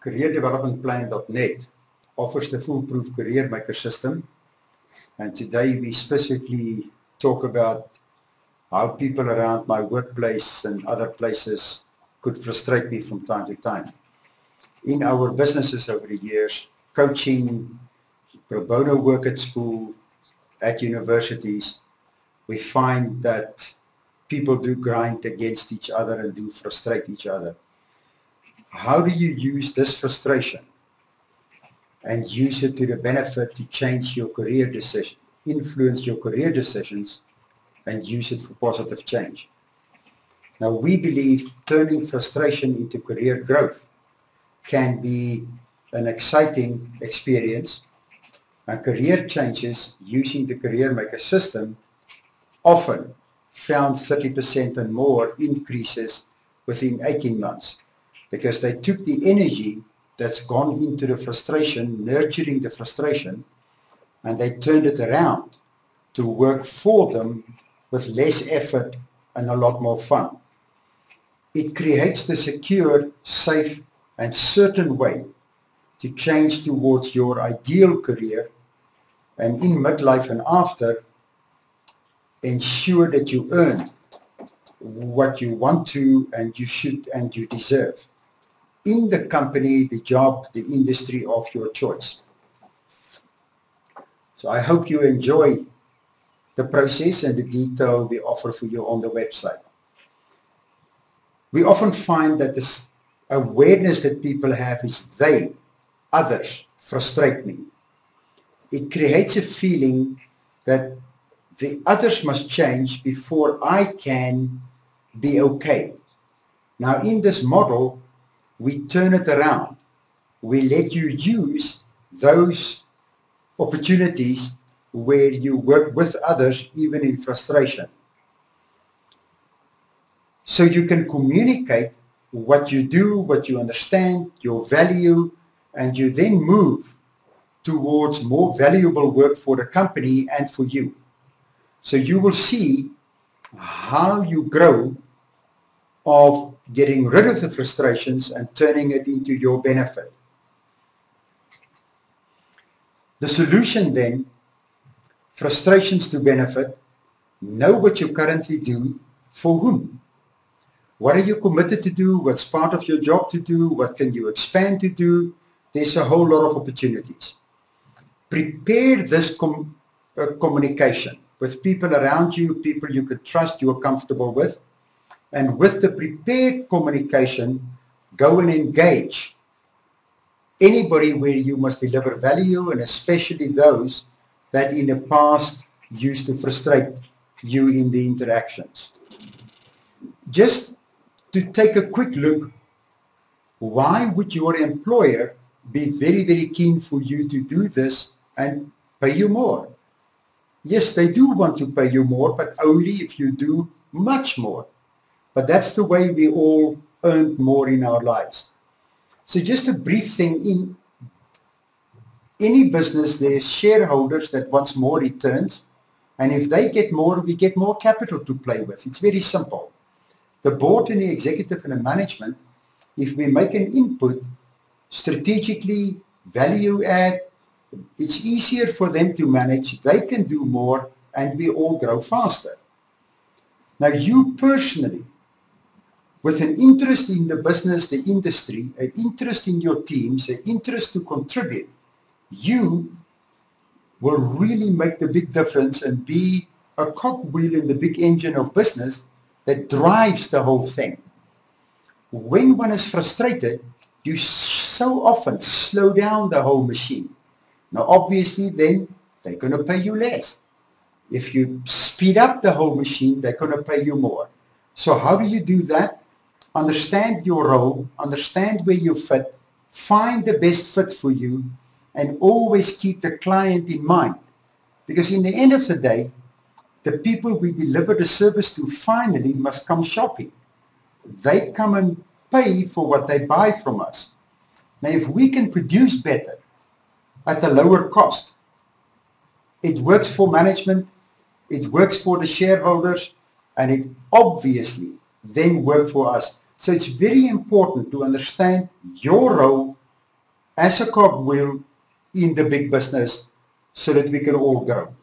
careerdevelopmentplan.net offers the foolproof career maker system, and today we specifically talk about how people around my workplace and other places could frustrate me from time to time. In our businesses over the years, coaching, pro bono work at school, at universities, we find that people do grind against each other and do frustrate each other. How do you use this frustration and use it to the benefit to change your career decision, influence your career decisions, and use it for positive change? Now, we believe turning frustration into career growth can be an exciting experience, and career changes using the Career Maker system often found 30% and more increases within 18 months because they took the energy that's gone into the frustration, nurturing the frustration, and they turned it around to work for them with less effort and a lot more fun. It creates the secure, safe, and certain way to change towards your ideal career, and in midlife and after, ensure that you earn what you want to and you should and you deserve in the company, the job, the industry of your choice. So I hope you enjoy the process and the detail we offer for you on the website. We often find that this awareness that people have is they, others, frustrate me. It creates a feeling that the others must change before I can be okay. Now, in this model, we turn it around. We let you use those opportunities where you work with others, even in frustration. So you can communicate what you do, what you understand, your value, and you then move towards more valuable work for the company and for you. So you will see how you grow of getting rid of the frustrations and turning it into your benefit. The solution then, frustrations to benefit, know what you currently do, for whom. What are you committed to do? What's part of your job to do? What can you expand to do? There's a whole lot of opportunities. Prepare this communication with people around you, people you can trust, you are comfortable with. And with the prepared communication, go and engage anybody where you must deliver value, and especially those that in the past used to frustrate you in the interactions. Just to take a quick look, why would your employer be very, very keen for you to do this and pay you more? Yes, they do want to pay you more, but only if you do much more. But that's the way we all earn more in our lives. So just a brief thing, in any business, there's shareholders that wants more returns. And if they get more, we get more capital to play with. It's very simple. The board and the executive and the management, if we make an input, strategically, value add, it's easier for them to manage. They can do more and we all grow faster. Now you personally, with an interest in the business, the industry, an interest in your teams, an interest to contribute, you will really make the big difference and be a cogwheel in the big engine of business that drives the whole thing. When one is frustrated, you so often slow down the whole machine. Now obviously then they're going to pay you less. If you speed up the whole machine, they're going to pay you more. So how do you do that? Understand your role, understand where you fit, find the best fit for you, and always keep the client in mind. Because in the end of the day, the people we deliver the service to finally must come shopping. They come and pay for what they buy from us. Now, if we can produce better at a lower cost, it works for management, it works for the shareholders, and it obviously then works for us. So it's very important to understand your role, as a cogwheel in the big business so that we can all grow.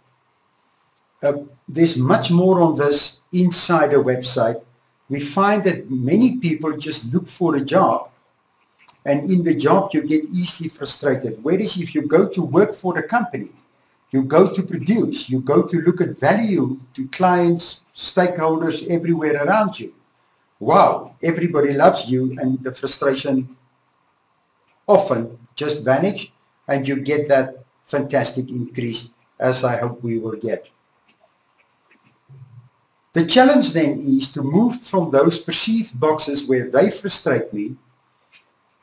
There's much more on this inside a website. We find that many people just look for a job, and in the job you get easily frustrated. Whereas if you go to work for the company, you go to produce, you go to look at value to clients, stakeholders everywhere around you. Wow, everybody loves you, and the frustration often just vanish, and you get that fantastic increase, as I hope we will get. The challenge then is to move from those perceived boxes where they frustrate me,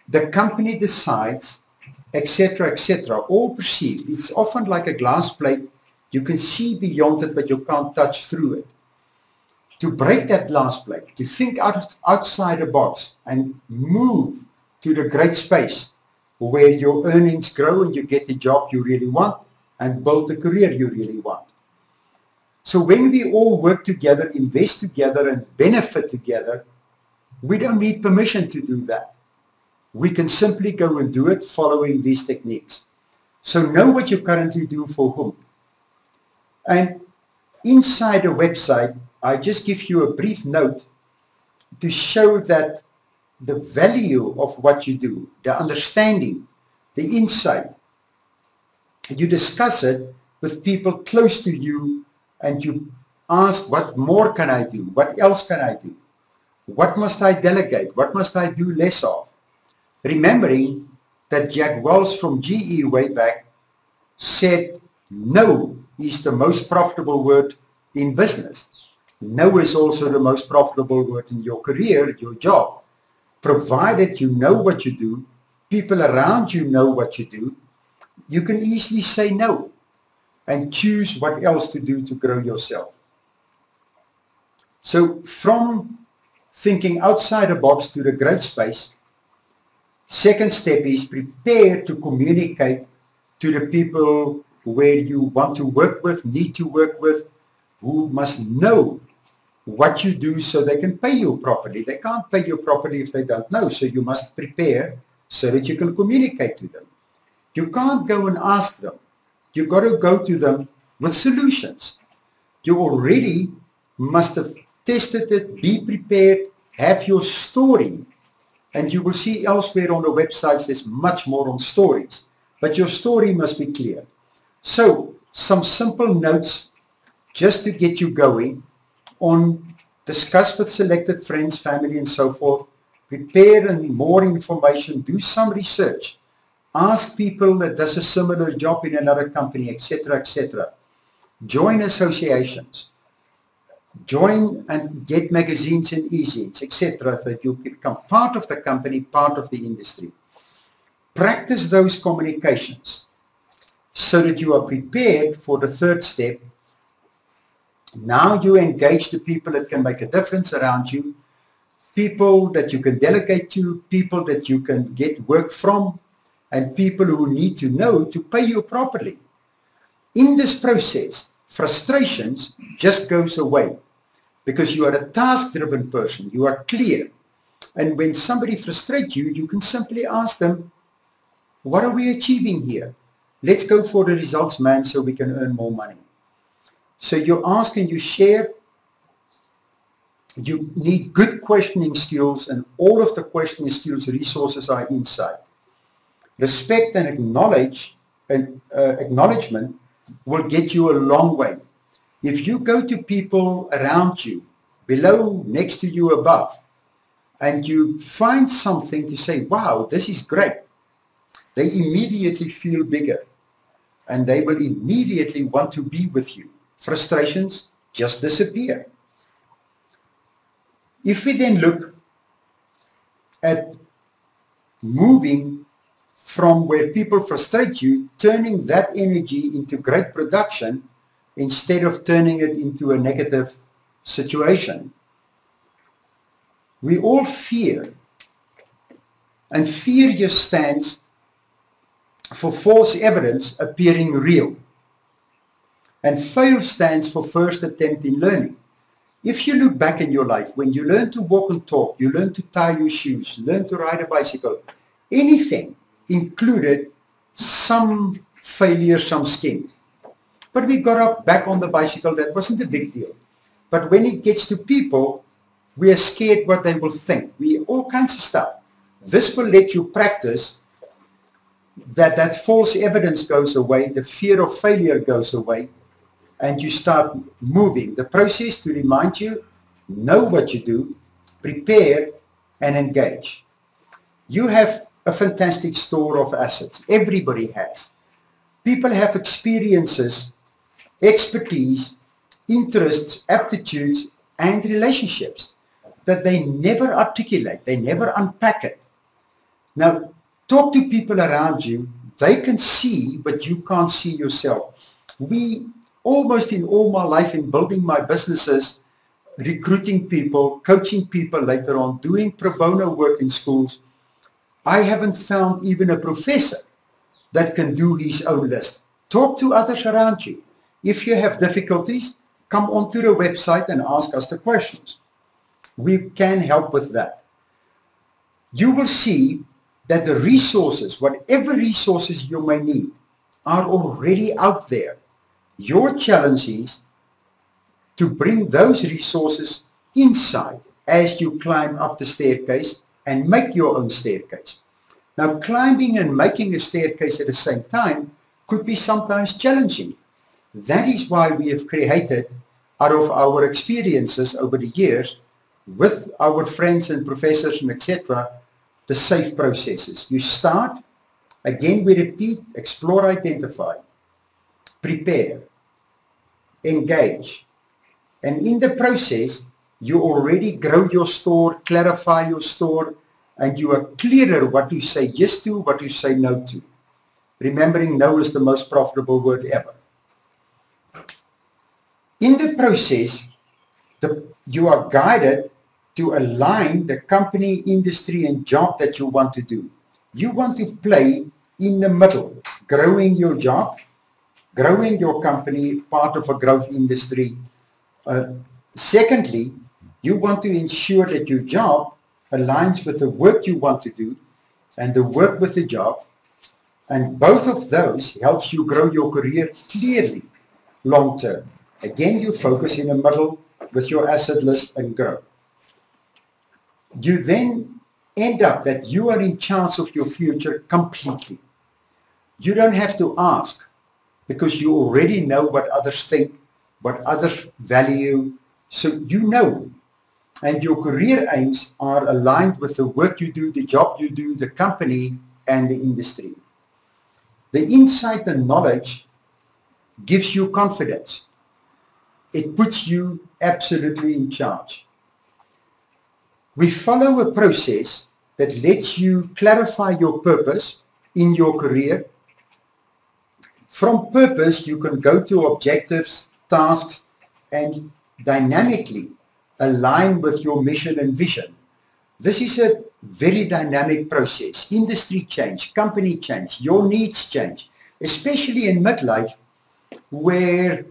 the company decides, etc., all perceived. It's often like a glass plate. You can see beyond it, but you can't touch through it. To break that glass plate, to think outside the box and move to the great space where your earnings grow and you get the job you really want and build the career you really want. So when we all work together, invest together, and benefit together, we don't need permission to do that. We can simply go and do it following these techniques. So know what you currently do for whom. And inside a website, I just give you a brief note to show that the value of what you do, the understanding, the insight, you discuss it with people close to you, and you ask, what more can I do? What else can I do? What must I delegate? What must I do less of? Remembering that Jack Welch from GE way back said, no is the most profitable word in business. No is also the most profitable word in your career, your job. Provided you know what you do, people around you know what you do, you can easily say no and choose what else to do to grow yourself. So from thinking outside the box to the great space, second step is prepare to communicate to the people where you want to work with, need to work with, who must know what you do so they can pay you properly. They can't pay you properly if they don't know, so you must prepare so that you can communicate to them. You can't go and ask them. You've got to go to them with solutions. You already must have tested it, be prepared, have your story. And you will see elsewhere on the websites there's much more on stories. But your story must be clear. So, some simple notes just to get you going on discuss with selected friends, family, and so forth. Prepare and more information. Do some research. Ask people that does a similar job in another company, etc., etc. Join associations. Join and get magazines and e-zines, etc., that you become part of the company, part of the industry. Practice those communications so that you are prepared for the third step. Now you engage the people that can make a difference around you, people that you can delegate to, people that you can get work from, and people who need to know to pay you properly. In this process, frustrations just goes away because you are a task-driven person. You are clear. And when somebody frustrates you, you can simply ask them, what are we achieving here? Let's go for the results, man, so we can earn more money. So you ask and you share. You need good questioning skills, and all of the questioning skills resources are inside. Respect and acknowledgement will get you a long way. If you go to people around you, below, next to you, above, and you find something to say, wow, this is great, they immediately feel bigger, and they will immediately want to be with you. Frustrations just disappear. If we then look at moving from where people frustrate you, turning that energy into great production instead of turning it into a negative situation. We all fear, and fear just stands for false evidence appearing real, and fail stands for first attempt in learning. If you look back in your life, when you learn to walk and talk, you learn to tie your shoes, learn to ride a bicycle, anything, included some failure, some skin. But we got up back on the bicycle. That wasn't a big deal. But when it gets to people, we are scared what they will think. All kinds of stuff. This will let you practice that false evidence goes away, the fear of failure goes away, and you start moving. The process to remind you, know what you do, prepare, and engage. You have a fantastic store of assets. Everybody has. People have experiences, expertise, interests, aptitudes, and relationships that they never articulate. They never unpack it. Now, talk to people around you. They can see, but you can't see yourself. Almost in all my life in building my businesses, recruiting people, coaching people later on, doing pro bono work in schools, I haven't found even a professor that can do his own list. Talk to others around you. If you have difficulties, come onto the website and ask us the questions. We can help with that. You will see that the resources, whatever resources you may need, are already out there. Your challenge is to bring those resources inside as you climb up the staircase and make your own staircase. Now, climbing and making a staircase at the same time could be sometimes challenging. That is why we have created, out of our experiences over the years, with our friends and professors and etc., the SAFE processes. You start, again we repeat, explore, identify, prepare, engage. And in the process, you already grow your store, clarify your store, and you are clearer what you say yes to, what you say no to. Remembering no is the most profitable word ever. In the process, you are guided to align the company, industry, and job that you want to do. You want to play in the middle, growing your job, growing your company, part of a growth industry. Secondly, you want to ensure that your job aligns with the work you want to do and the work with the job. And both of those helps you grow your career clearly, long term. Again, you focus in the middle with your asset list and grow. You then end up that you are in charge of your future completely. You don't have to ask because you already know what others think, what others value. So you know, and your career aims are aligned with the work you do, the job you do, the company, and the industry. The insight and knowledge gives you confidence. It puts you absolutely in charge. We follow a process that lets you clarify your purpose in your career. From purpose, you can go to objectives, tasks, and dynamically align with your mission and vision. This is a very dynamic process. Industry change, company change, your needs change, especially in midlife where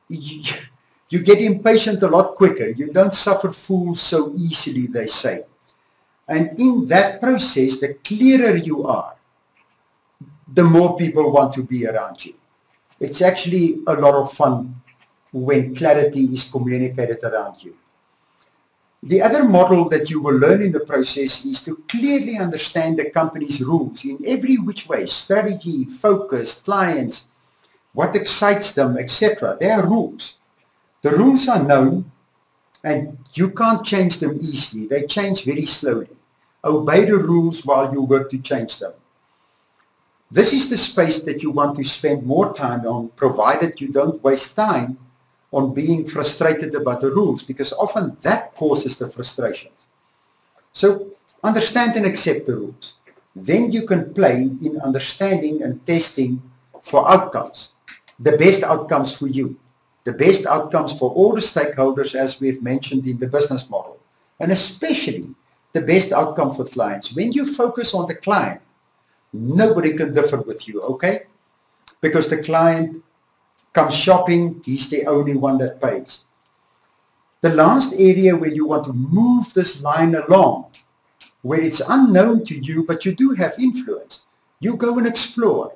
you get impatient a lot quicker. You don't suffer fools so easily, they say. And in that process, the clearer you are, the more people want to be around you. It's actually a lot of fun when clarity is communicated around you. The other model that you will learn in the process is to clearly understand the company's rules in every which way, strategy, focus, clients, what excites them, etc. There are rules. The rules are known and you can't change them easily. They change very slowly. Obey the rules while you work to change them. This is the space that you want to spend more time on, provided you don't waste time on being frustrated about the rules, because often that causes the frustrations. So understand and accept the rules. Then you can play in understanding and testing for outcomes, the best outcomes for you, the best outcomes for all the stakeholders, as we've mentioned in the business model, and especially the best outcome for clients. When you focus on the client, nobody can differ with you, okay? Because the client comes shopping, he's the only one that pays. The last area where you want to move this line along where it's unknown to you, but you do have influence. You go and explore.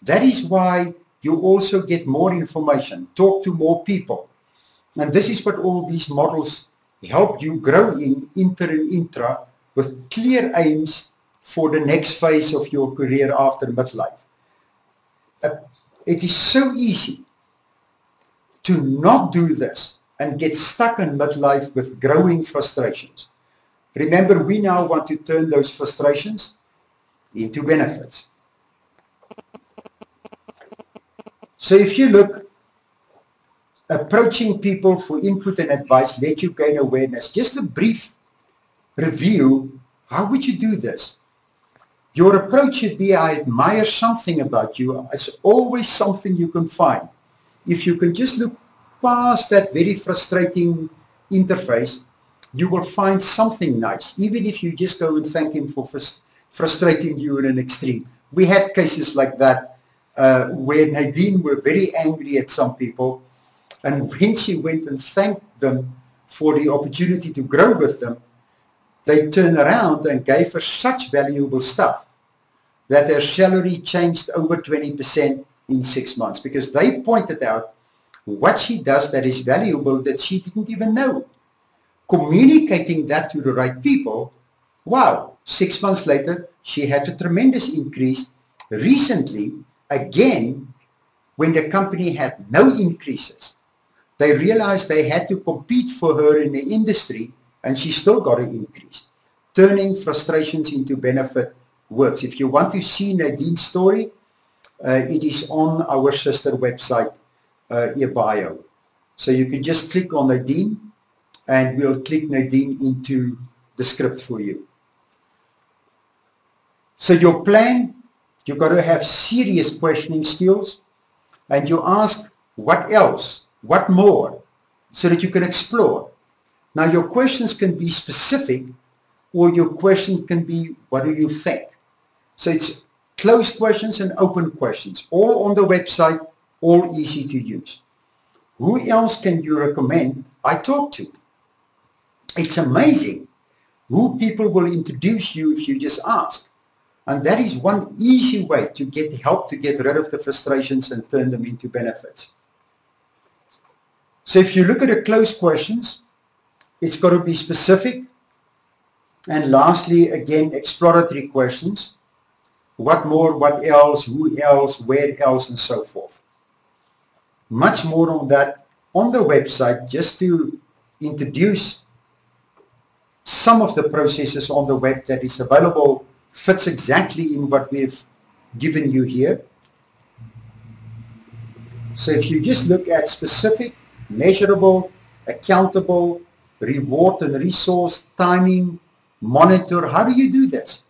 That is why you also get more information, talk to more people. And this is what all these models help you grow in, inter and intra, with clear aims for the next phase of your career after midlife. It is so easy to not do this and get stuck in midlife with growing frustrations. Remember, we now want to turn those frustrations into benefits. So if you look, approaching people for input and advice, let you gain awareness. Just a brief review, how would you do this? Your approach should be, I admire something about you. It's always something you can find. If you can just look past that very frustrating interface, you will find something nice, even if you just go and thank him for frustrating you in an extreme. We had cases like that where Nadine were very angry at some people, and when she went and thanked them for the opportunity to grow with them, they turned around and gave her such valuable stuff that her salary changed over 20% in 6 months, because they pointed out what she does that is valuable that she didn't even know. Communicating that to the right people, wow, 6 months later, she had a tremendous increase. Recently, again, when the company had no increases, they realized they had to compete for her in the industry, and she still got an increase. Turning frustrations into benefit works. If you want to see Nadine's story, it is on our sister website, eBio. So you can just click on Nadine, and we'll click Nadine into the script for you. So your plan, you've got to have serious questioning skills, and you ask what else, what more, so that you can explore. Now your questions can be specific, or your question can be, what do you think? So it's closed questions and open questions, all on the website, all easy to use. Who else can you recommend I talk to? It's amazing who people will introduce you if you just ask. And that is one easy way to get help to get rid of the frustrations and turn them into benefits. So if you look at the closed questions, it's got to be specific. And lastly, again, exploratory questions. What more, what else, who else, where else, and so forth. Much more on that on the website, just to introduce some of the processes on the web that is available, fits exactly in what we've given you here. So if you just look at specific, measurable, accountable, reward and resource, timing, monitor, how do you do this?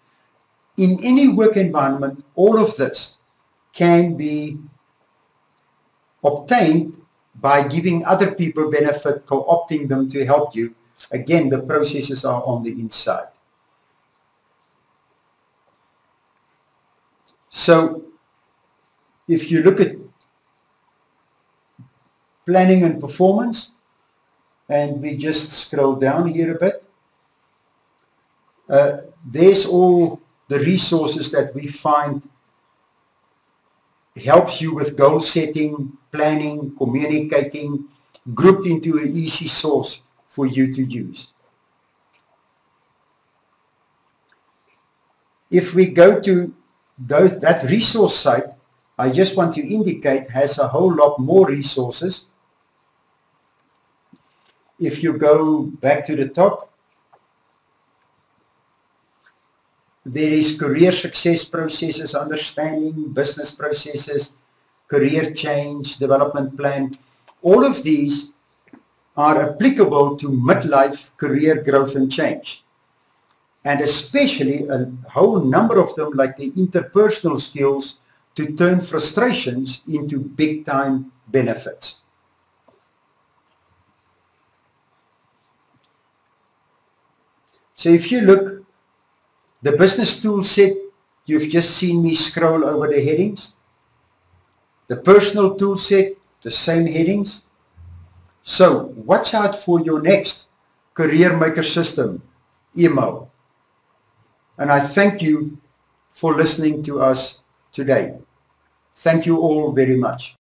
In any work environment, all of this can be obtained by giving other people benefit, co-opting them to help you. Again, the processes are on the inside. So if you look at planning and performance, and we just scroll down here a bit, there's all the resources that we find helps you with goal setting, planning, communicating, grouped into an easy source for you to use. If we go to that resource site, I just want to indicate has a whole lot more resources. If you go back to the top, there is career success processes, understanding business processes, career change, development plan. All of these are applicable to midlife career growth and change. And especially a whole number of them, like the interpersonal skills to turn frustrations into big time benefits. So if you look, the business tool set, you've just seen me scroll over the headings. The personal tool set, the same headings. So watch out for your next Career Maker System email. And I thank you for listening to us today. Thank you all very much.